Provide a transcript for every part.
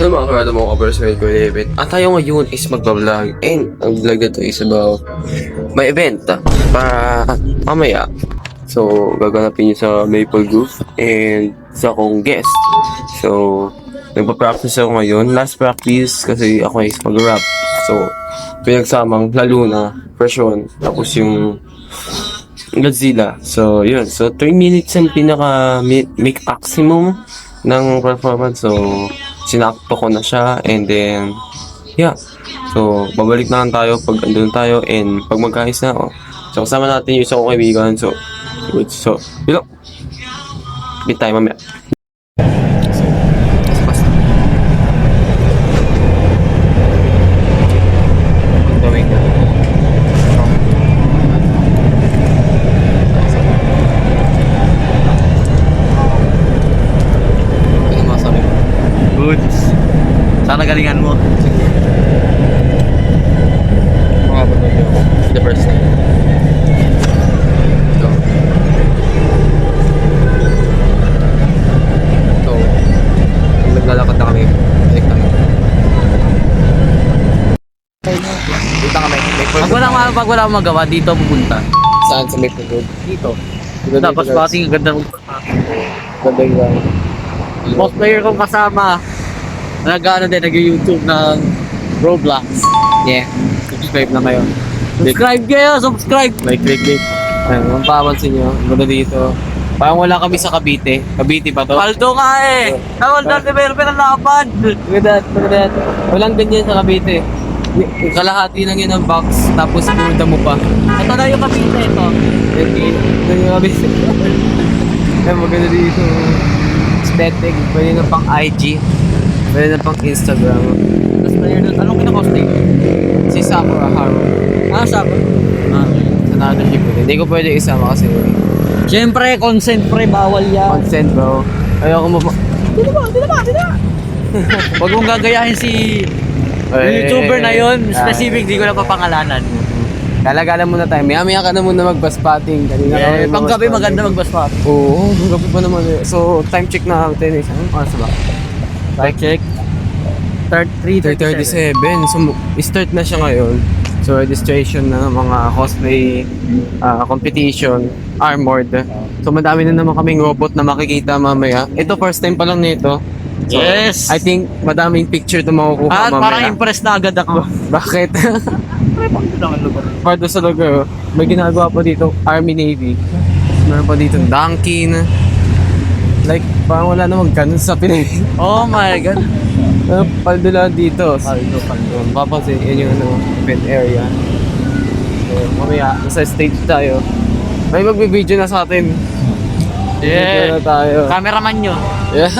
Ano mga karado mo kapers ko event? At tayo ngayon is magbablog and ang vlog na to is about may event para mamaya. So, gaganapin nyo sa Maple Grove and sa akong guest. So, nagpa-practice ako ngayon. Last practice kasi ako is mag-rap. So, pinagsamang lalo na version. Tapos yung Godzilla. So, yun. So, 3 minutes ang pinaka-make maximum ng performance. So, sinakto ko na siya. And then, yeah. So, babalik na lang tayo pag andun tayo and pag magkahis na ako. So, kasama natin yung isa kong kaibigan. So, good. So, yun lang. Meet tayo mamaya. Goods. Sana galingan mo. Mga panood ako. The first time. So, naglalakad na kami. Balik tayo. Dito kami. Pag wala akong magawa, dito pupunta. Saan sa Maple Road? Dito. Tapos bating ganda ng Ganda yung cosplayer kong kasama. Nag-YouTube ng Roblox. yeah. Subscribe na kayo. Subscribe kayo! Subscribe! Like, click. Ayun, ang papansin nyo. Ganda dito. Parang wala kami sa Cavite. Cavite pa to? Paldo ka eh! Tawal na developer ng lakad! Maganda. Walang ganyan sa Cavite. Kalahati lang yun ang box, tapos pumunta mo pa. Ito na yung Cavite ito. Ito yung Cavite. Ay, maganda dito. Aesthetic. Pwede na pang IG. Pwede na pang Instagram. Cosplayer doon. Anong kinakosplay? Si Sakura Haru. Sakura. Sa Naruto. Hindi ko pwede isama kasi Siyempre, consent pre, bawal yan. consent bro. Ayoko mo pa. Di na. Huwag mong gagayahin si YouTuber na yon. Specific, di ko na papangalanan. Galagalan muna tayo. Maya ka na muna mag-bus-spotting. Kanina kami Panggabi mag-bus-spotting. maganda magbaspat. Oo, panggabi pa naman eh. So, time check na natin. Anong oras ba? Time check. 3:37. 3:37. So, start na siya ngayon. So, registration na ng mga cosplay competition, armored. So, madami na naman kaming robot na makikita mamaya. Ito, first time pa lang nito. So, Yes! I think madaming picture na makukuha At mamaya. parang impressed na agad ako. Bakit? Part sa lugar, may ginagawa pa dito Army Navy. Meron pa dito Dunkin. Like, parang wala namang ganun sa Pilipinas. Oh my God. Paldo lang dito. Paldo. Papansin, yun yung event area. So, mamaya, nasa stage tayo. May magbibideo na sa atin. Video na Yeah. tayo. Cameraman nyo. Yeah.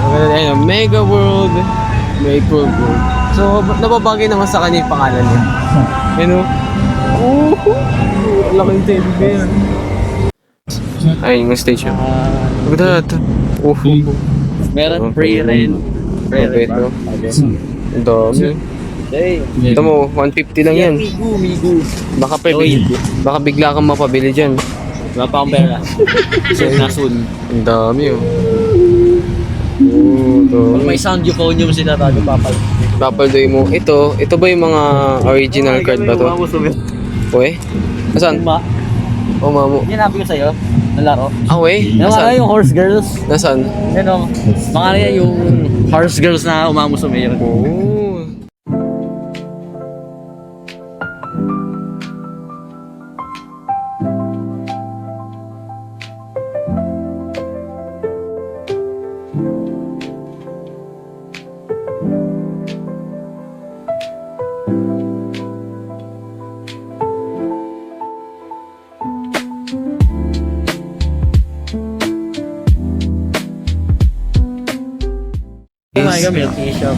Maganda na yun, Mega World. Maple World. So, nababagay naman sa kanya yung pangalan niya. You know? Laking TV yan. Ayun yung stage yun. Maganda ito. Meron free rin. Wait, no? Ang dami. Hey. Ito mo, 150 lang yan. Migu. Baka bigla kang mapabili dyan. Wala pa akong pera. Na soon. Ang dami oh. Pag may sound yung phone nyo sila tayo papal. Papaldoy mo. Ito ba yung mga original card ba to? Uwe? Nasaan? Oh, mamo. Yan nabi ko sa'yo. Nalaro. Ah, we? Yung mga Nasaan? yung horse girls. Nasaan? Yan o. Mga yan yung horse girls na umamusume yun. Oh. Oh my God, milk tea shop.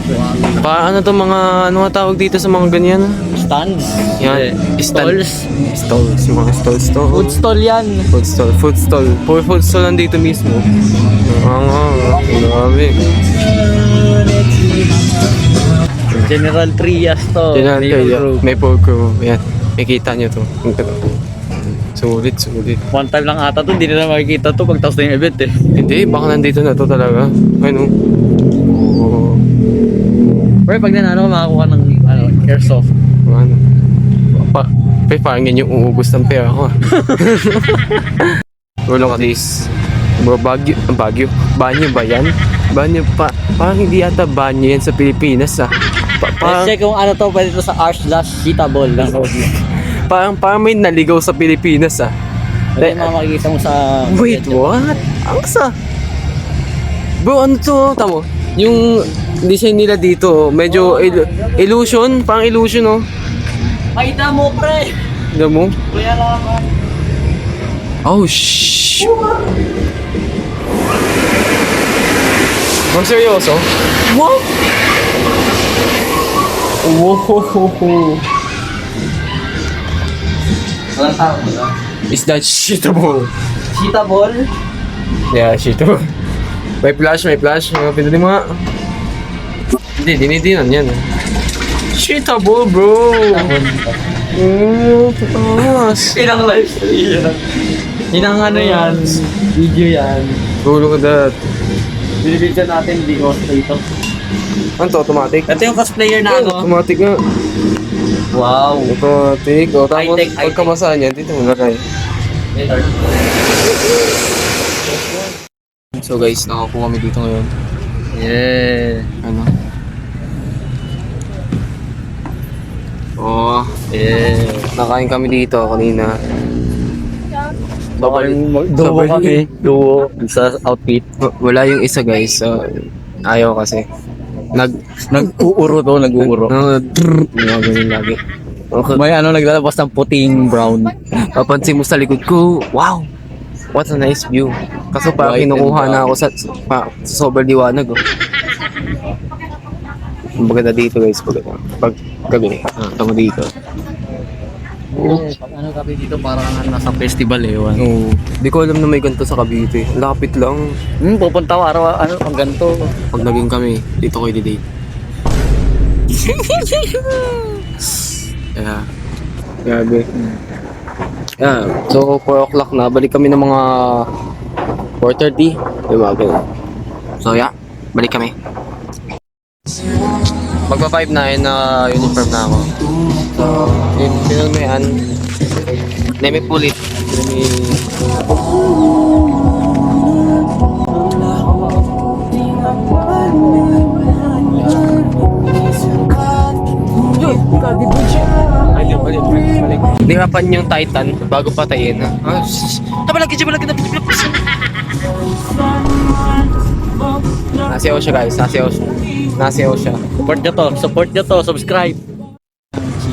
Ano to mga, ano nga tawag dito sa mga ganyan? Stands. Yan. Stalls. Stalls. Mga stalls to. Food stall yan. Food stall. Food stall. Puro food stall nandito mismo. Grabe. General Trias to. General Maple Trias. Grove. Maple Grove. Yan. Makikita nyo to. Sulit. One time lang ata to, hindi nila makikita to pagtapos na yung event eh. Hindi, baka nandito na to talaga. Ano? Oo. Pre, pag nanalo ka, makakuha ng airsoft. Ano? Parang yan yung uubos ng pera ko. Look at this. Bro, Baguio. Banyo ba yan? Banyo pa. Parang hindi ata banyo yan sa Pilipinas ah. Let's check kung ano to, pwede to sa Arch/Cheetah Ball. Parang may naligaw sa Pilipinas ah. Ito yung mga makikita mo sa... Wait, what? Ang sa? Bro, ano to? Tamo. Yung design nila dito, medyo illusion. Parang illusion, oh. Makita mo, pre! Alam mo? Kuya lang. Oh, shh. Bang seryoso? What? Wow. Walang tao ba? Is that shitable? Cheetah Ball? Yeah, shitable. May flash. Pindutin mo nga. Hindi, dinidinan yan. Shitable, bro. Taas. Ilang live stream yan? Inang ano yan? Video yan. Bro, look at that. Binibigyan natin, hindi ko ito. Ano to? Automatic? Ito yung cosplayer na ako. Automatic nga. Wow. Automatic. O, tapos High-tech, high-tech. pagkamasaan yan, dito mo lagay. So guys, nakakuha kami dito ngayon. Yeah. Ano? Oh, Yeah. nakain kami dito kanina. Duo kami. Duo. Sa outfit. Wala yung isa guys, so ayaw kasi. Nag-uuro to, nag-uuro. Mga ganun lagi. Okay. May naglalabas ng puting brown. Papansin mo sa likod ko, wow! What a nice view. Kaso parang White and kinukuha na brown. ako sa sobrang liwanag. Oh. Maganda dito guys, pag gabi, tama dito. Pag ano kami dito, parang nasa festival eh. Oo. Di ko alam na may ganito sa Cavite. Lapit lang. Pupunta ko araw, ang ganito. Pag naging kami, dito ko i-date. Yeah. Grabe. Yeah. So, 4 o'clock na. Balik kami ng mga 4:30. Diba? Ganun. So, yeah. Balik kami. Magpa-5 na yun na uniform na ako. So, yun mo yan. Nemi pulit. Nemi... Nirapan yung Titan bago patayin. Nasiyaw siya guys, nasiyaw siya. Support nyo to, subscribe.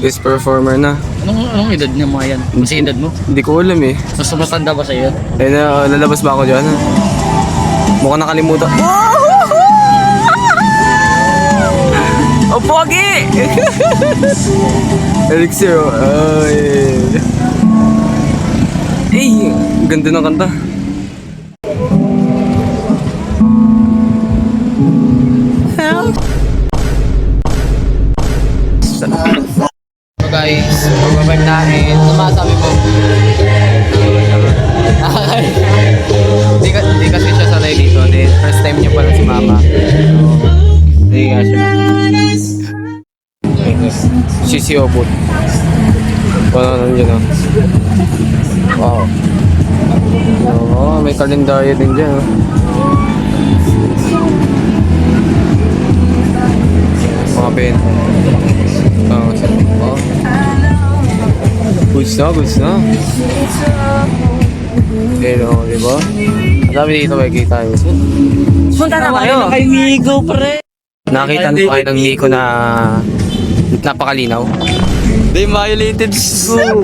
This performer na. Anong edad niya mga yan? Kasi edad mo? Hindi ko alam eh. Mas matanda ba sa'yo? Eh, lalabas ba ako dyan? Mukhang nakalimutan. Oh, pogi! Elixir, oh. Ay. Eh, ganda ng kanta. So guys, mag-vibe namin. Ano masabi mo? Hindi kasi siya sanay dito. First time niya pala si mama. So, hindi nga siya. Sisi Obot. Wala nandiyan ah. Wow. Oo, may kalendaryo din dyan ah. Mga benta. Oh. Goods na. Pero, di ba? Sabi dito may kita yun. Punta na kayo kay Migo, pre. Nakita ko kayo ng Miko na napakalinaw. They violated Migo.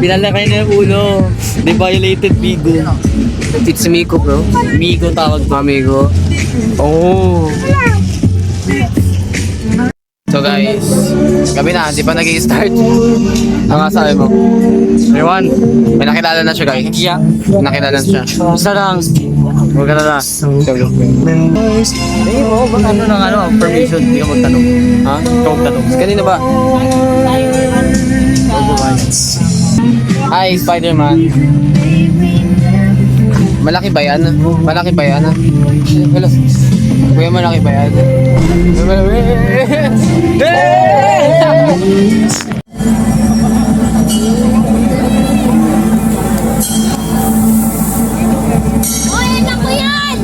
Pinalakay na yung ulo. They violated Migo. It's Miko bro. Migo tawag ko. Amigo. Oh. So guys, gabi na, di pa nag-i-start. Ang sabi mo? Ewan, may nakilala na siya guys. Yeah. May nakilala na siya. Basta lang. Huwag ka na na. Hindi mo, baka permission. Hindi ka magtanong. Ha? Ikaw magtanong. Kanina ba? Hi, Spider-Man. Malaki ba yan? Malaki ba yan? Hello. Kuya, malaki ba yan? Oy, anak ko yan!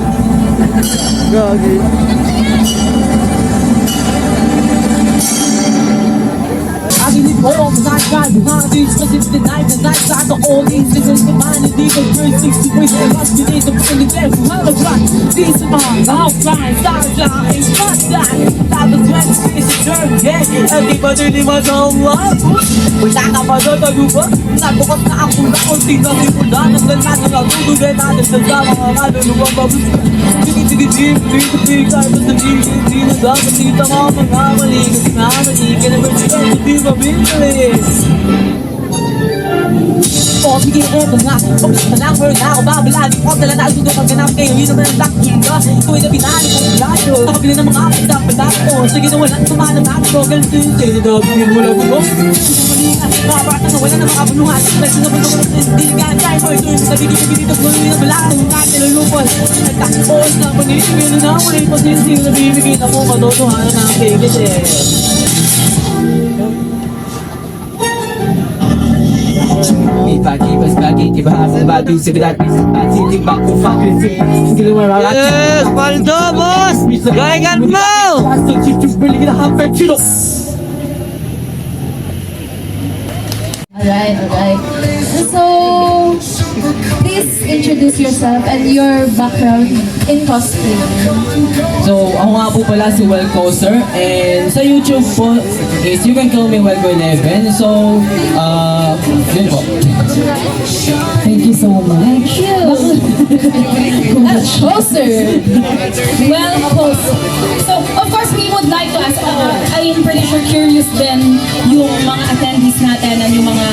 Gagi. Agilig mo ang nagkad Mga days kasi denied na night Sa ato all these niggas na man Hindi ko girl 60 ways na mas Binito pa rin nila kung halagan Di sa mga outline Sideline Not that Tapos 20 is a jerk Yeah Hindi pa din lima sa uwan Wala ka pa doon taguba Nabukas na ang pula Unti na rin pula Naglalas na natutuloy natin Sa mga kaluluwang babusin Sige jeep Dito pikay Basta hindi na dapat Dito mga mali Kasi nga mali Ka na Hindi ba binili? O sige, eto nga Pagkita na lang, meron na ako babalagi ko Dala na sundo pagganap kayo Yun naman ang takbula Ito'y nabinali kong layo Nakabili ng mga kapit sa pala ko Sige na walang sumanamap ko Ganito yung sa'yo Dabingin mo lang ko Malingan, nakabata na wala na mga bulungan Kasi naman ako ng tindigan Kaya mo ito yung nabigay dito Kung yun ang balatong nga nilulupon Nagtakos na panibigay na wala yung pasinsi Nabibigay na mo katotohanan ng kigit Bagi, kibahas, bagi, sibilat, sitting back to fucking see. Yes! Paldo, boss! Galingan mo! Alright. So, please introduce yourself and your background in cosplay. So, ako nga po pala si Well Coaster and sa YouTube po is you can call me Welco11. So, yun po. Thank you so much. Closer. Well, close. So, of course, we would like to ask, I'm pretty sure curious din yung mga attendees natin at yung mga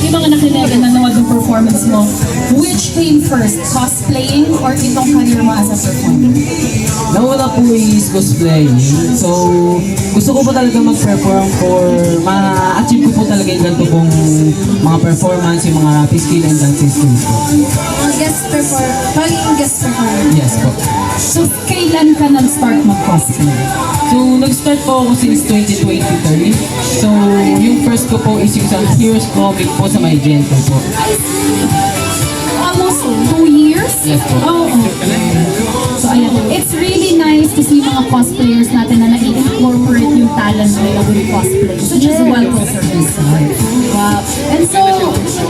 nakinig and nanood ng performance mo. Which came first, cosplaying or itong career mo as a performer? Nauna po is cosplaying. So, gusto ko po talaga mag-perform for ma-achieve ko po talaga yung ganito pong mga performance, yung mga rap skill and dance skill po. Guest performer. Yes po. So, kailan ka nag-start mag-cosplay? So, nag-start po ako since 2023. So, yung first ko po is yung sa Heroes Comic po sa may Gento po. Almost 2 years? Yes po. Oh, okay. So, ayan. It's really nice to see mga cosplayers natin na nai-incorporate yung talent nila with cosplay. Such as Well Coaster. Wow. And so,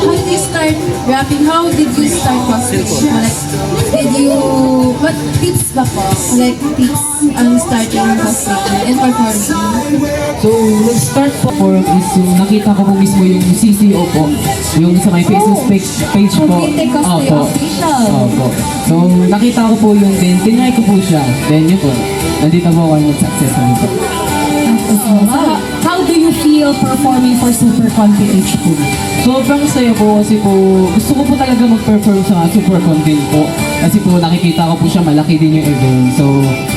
how did you start rapping? How did you start cosplaying? What tips ba po? Like, tips on starting cosplaying and performing? So, nag-start po for is yung nakita ko po mismo yung CCO po. Yung sa may Facebook page po. Cavite Cosplay Official. Opo. So, nakita ko po yung din. Tinry ko po siya. Then yun po. Nandito po ako nag-success na ito. So, how do you feel performing for Super Conti H2? Sobrang saya po kasi po gusto ko po talaga mag-perform sa Super Content po. Kasi po nakikita ko po siya malaki din yung event. So,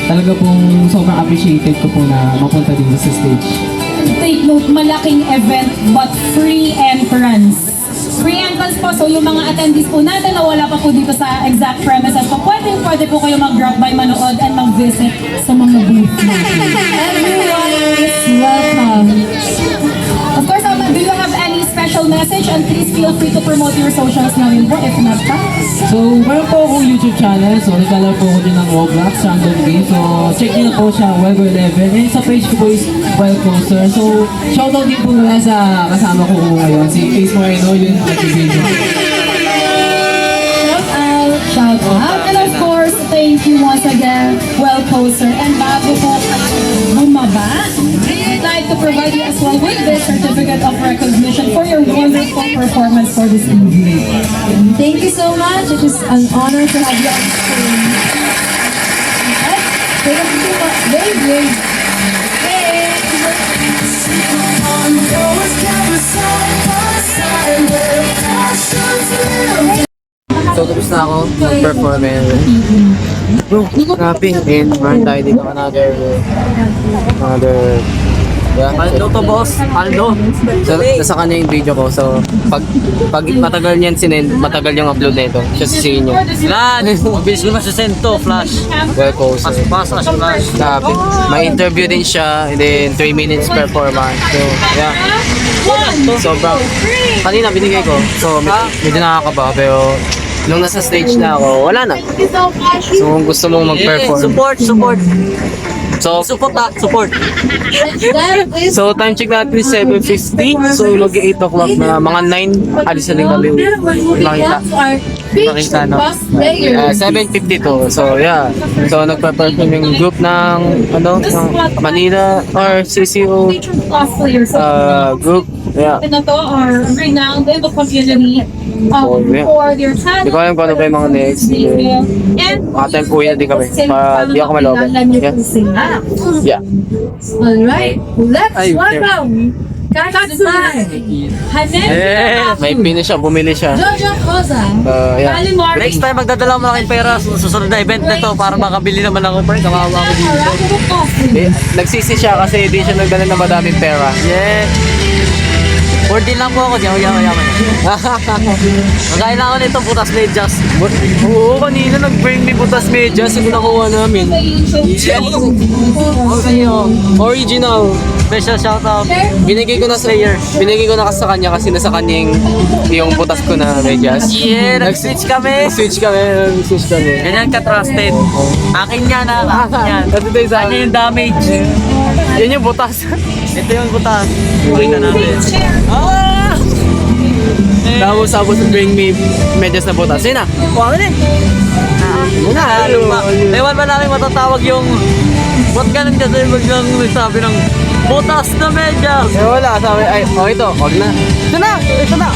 talaga pong sobrang appreciated ko po na mapunta dito sa stage. Take note, malaking event but free entrance. Free entrance po, so yung mga attendees po natin na wala pa po dito sa exact premises po, pwede po kayo mag-drop by, manood, and mag-visit sa mga booth natin. Everyone is welcome. Of course, do you have any special message? And please feel free to promote your socials na rin po, if not pa. So, meron po akong YouTube channel. So, naglalaro po ako din ng Roblox, random game. So, check nyo na po siya, Welco11. And sa page ko po is Well Coaster. So, shoutout din po mula sa kasama ko ngayon, si Ace Moreno, yun nag-video. Shout out. And of course, thank you once again, Well Coaster. And bago po bumaba, we'd like to provide you as well with this certificate of recognition for your wonderful performance for this evening. Thank you so much. It is an honor to have you on screen. Take a picture po. Wave. So, tapos na ako mag-perform and bro, grabe. And meron tayo dito another Yeah. Aldo to, boss. Aldo. So, nasa kanya yung video ko. So, pag matagal niyan sinend, matagal yung upload na ito. Siya sisihin niyo. Lan! Mabilis naman sa send to, flash. Well, post. Pas, flash. Sabi. May interview din siya. And then, 3 minutes performance. So, yeah. Sobrang. Kanina, binigay ko. So, medyo nakakaba. Pero, nung nasa stage na ako, wala na. So, kung gusto mong mag-perform. Support. So, Support. so time check natin is 7:50. So, mag-8 o'clock na. Mga 9, alis na din kami. Makita, no? 7:52. So, yeah. So, nagpa-perform yung group ng, ng Manila or CCO group. Yeah. Na to are renowned in the community yeah. for their talent. Di ko alam kung ano pa yung mga next. And Makatempuhin na din kami. Para di ako malobat. Yeah. Alright, let's Ay, welcome Katsumai, May finish siya, bumili siya. Jojo Koza, Yeah. Next time, magdadala mo malaking pera sa susunod na event na to para makabili naman ako, pre. Kawawa ako dito. Nagsisi siya kasi di siya nagdala ng madaming pera. Yeah. 14 lang po ako, di ako yaman. Magkain lang ako nito, butas medyas. Oo, kanina nag-bring me butas medyas yung nakuha namin. Original. Special shoutout. Binigay ko na sa Binigay ko na kasi sa kanya kasi nasa kanya yung butas ko na medyas. Yeah, nag-switch kami. Nag-switch kami. Ganyan ka-trusted. Akin yan, akin yan. Ito tayo sa Ano yung damage? Yan yung butas. Ito yung butas. Pakita natin. Ah! Tapos bring me medyas na butas. Yun na. Kuha ka din. Ewan ba namin matatawag yung ba't ganun kasi biglang nagsabi ng butas na medyas? Wala. Sabi, ito. Huwag na. Ito na.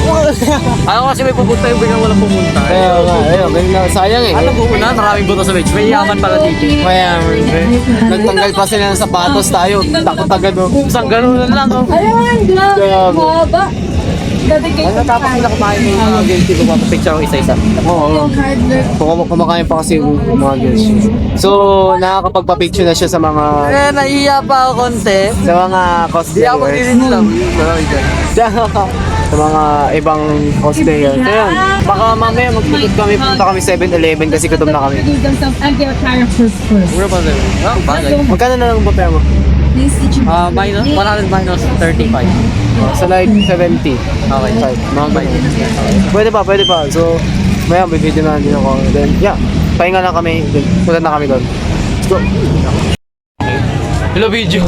Ako kasi may pupunta yung biglang walang pumunta. Kaya nga, ganyan na. Sayang eh. Alam mo na, maraming butas sa medyas. May yaman pala dito. Kaya, nagtanggal pa sila ng sapatos tayo. Takot agad oh. Isang ganun lang, oh. Ayan, grabe, haba. Ano tapos nila kumain ng mga girls, di ba papapicture ako isa-isa? Oo. Yung hard work. Kumakain pa kasi yung mga girls. So, nakakapagpa-picture na siya sa mga Nahiya pa ako konti. sa mga Di cosplayers. ako din lang. sa mga ibang cosplayers. So, yun. Baka mamaya magpikit kami, punta kami 7-Eleven kasi gutom na kami. Introduce themselves and their characters first. Mura pa sa'yo. Oh, bagay. Magkano na lang ba pera mo? Please teach me. Minus, 100 minus 35. Sa like 70. Okay. Mga ganyan. Pwede pa. So, maya, bibidyo na din ako. Then, yeah. Pahinga lang kami. Then, punta na kami doon. Let's go. Hello, video.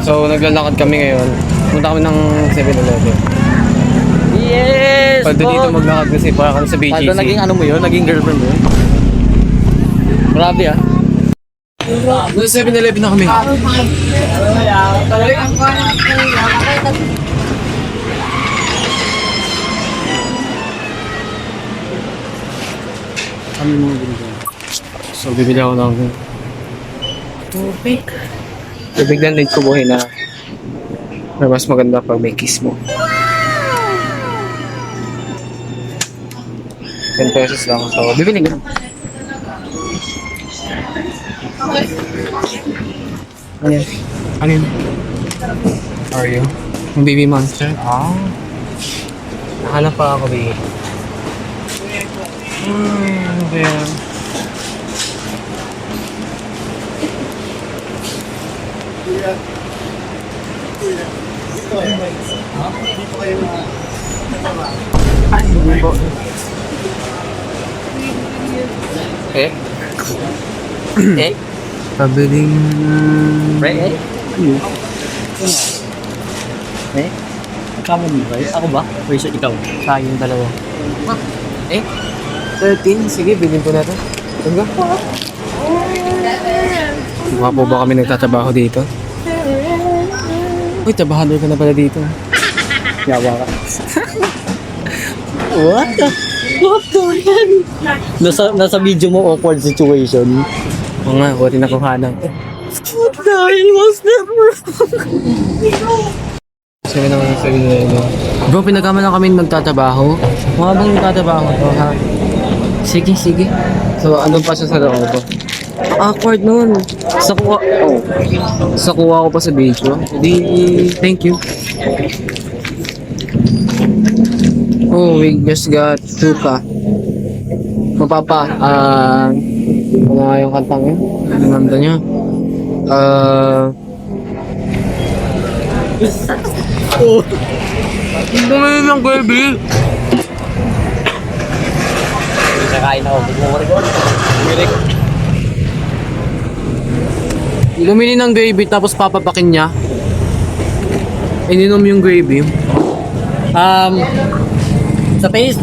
So, naglalakad kami ngayon. Punta kami ng 7-Eleven. Yes! Pwede dito maglakad kasi para kami sa BGC. Pwede naging ano mo yun? Naging girlfriend mo yun? Grabe ah. Nasa 7-Eleven na kami. So, bibili ako ng tubig. Tubig na need ko buhay na mas maganda pag may kiss mo. 10 pesos lang. So, bibili ko. Ano yun? How are you? Yung baby monster? Nahanap pa ako, baby. Ano ba yan? Ay, hindi po. Pabiling... Kamo mo ba? Ako ba? O isa ikaw? Sayang dalawa. 13? Sige, bilhin ko na ito. Tungga. Mukha po ba kami nagtatrabaho dito? Uy, trabahador ka na pala dito. Yawa ka. What the? Nasa video mo awkward situation. Oo nga, buti na kuhanan. Dahil was never. Sabi naman nila. Bro, pinagkama lang kami magtatrabaho. Mga bang nagtatrabaho to, ha? Sige. So, ano pa siya sa loob? Awkward nun. Sakuha ko pa sa video. Di, thank you. Oh, we just got Chuka. Mapapa, ano nga yung kantang yun? Ano nanda niya? Ang dumi ng baby! Kakain ako. Lumili ng gravy tapos papapakin niya. Ininom yung gravy. Sa taste,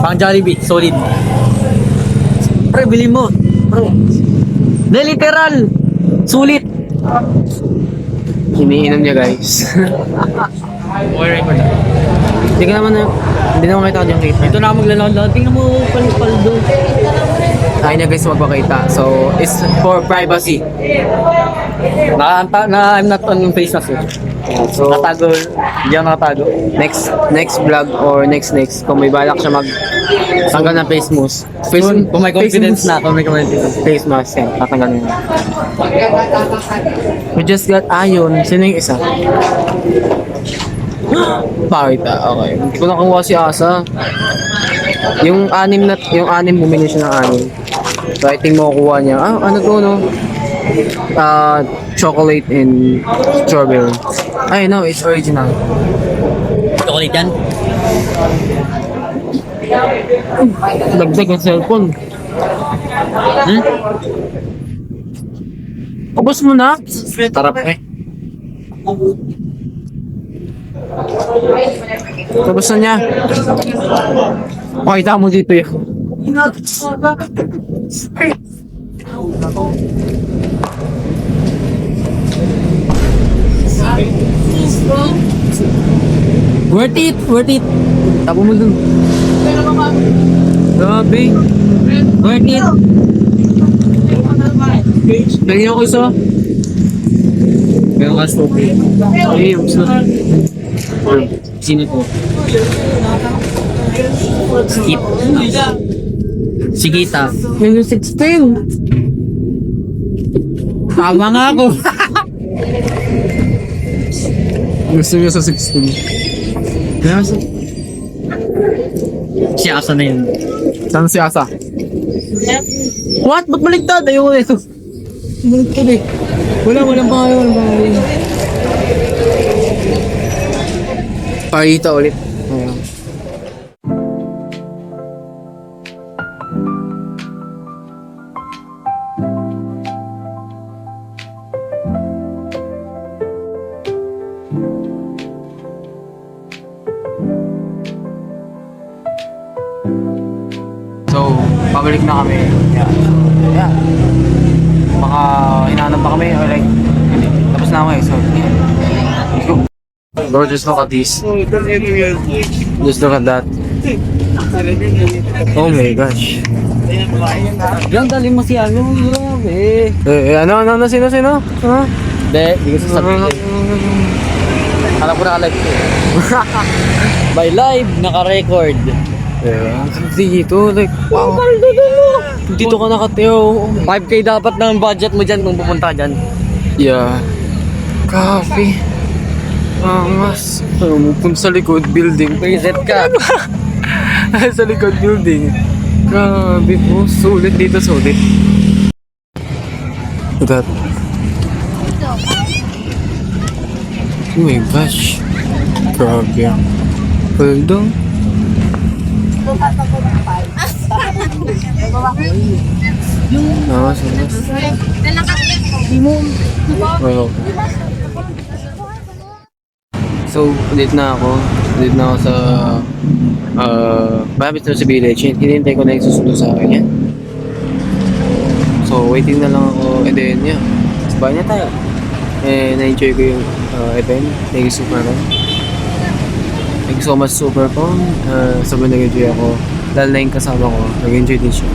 pang Jollibee, solid. Pre, bili mo. Bro. De, literal. Sulit. Iniinom niya guys. Hindi ka naman na, hindi naman kita dyan kita. Ito na maglalawad. Tingnan mo, paldo. Ayaw niya guys magpakita. So, it's for privacy. I'm not on face mask. So, Natago. Hindi ako nakatago. next vlog or next kung may balak siya tanggal ng face mask. Kung may confidence na, kung may confidence. Face mask yan, tatanggalin mo. We just got Ayon. Sino yung isa? Pakita, okay. Hindi ko nakuha si Asa. Yung anim bumili siya ng anim. So I think makukuha niya. Ano to no? Chocolate and strawberry. Ay no, it's original. Chocolate yan? Dagdag ang cellphone. Ubus mo na? Tarap eh. Ubus na niya. Pakita mo dito yun. Worth it. Tapo mo dun. Grabe. Worth it. Bigyan ako isa. Meron ka strawberry. Ay, ubus na. Sino to? Skip. Sigita. Minus 16. Tama nga ako. Gusto niya sa 16. Kaya sa... Si Asa na yun. Saan si Asa? What? Ba't baligtad? Ayoko na ito. Baligtad eh. Walang pangalan. Pakita ulit. Ayan. So, pabalik na kami. Yeah. Baka hinahanap pa kami or like, tapos na ako eh. So, yeah. Let's go. Bro, just look at this. Just look at that. Oh my gosh. Yan, dali mo si ano. Grabe. Ano, sino? Huh? Hindi ko sasabihin. Alam ko na live ko. By live, naka-record. Dito, like, wow. Dito ka nakateo. 5K dapat ng budget mo dyan kung pupunta ka dyan. Yeah. Coffee. Angas. Pumupun sa likod building. Preset ka. Sa likod building. Grabe po. Sulit dito, sulit. Look at that. Oh my gosh. Grabe. Paldo. Well, so, ulit na ako sa malapit na sa village. Hinihintay ko na yung susunod sa akin yan. So, waiting na lang ako. And then, yeah. Sabay na tayo. And na-enjoy ko yung event. Thank you super much. Thank you so much, Super Pong. Sobrang nag-enjoy ako. Dahil na yung kasama ko, nag-enjoy din siya.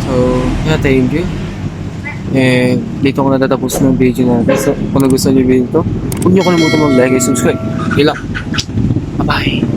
So, yeah, thank you. And dito ko natatapos ng video natin. So, kung nagustuhan niyo yung video ito, huwag niyo kalimutan mag-like and subscribe. Okay lang. Bye-bye.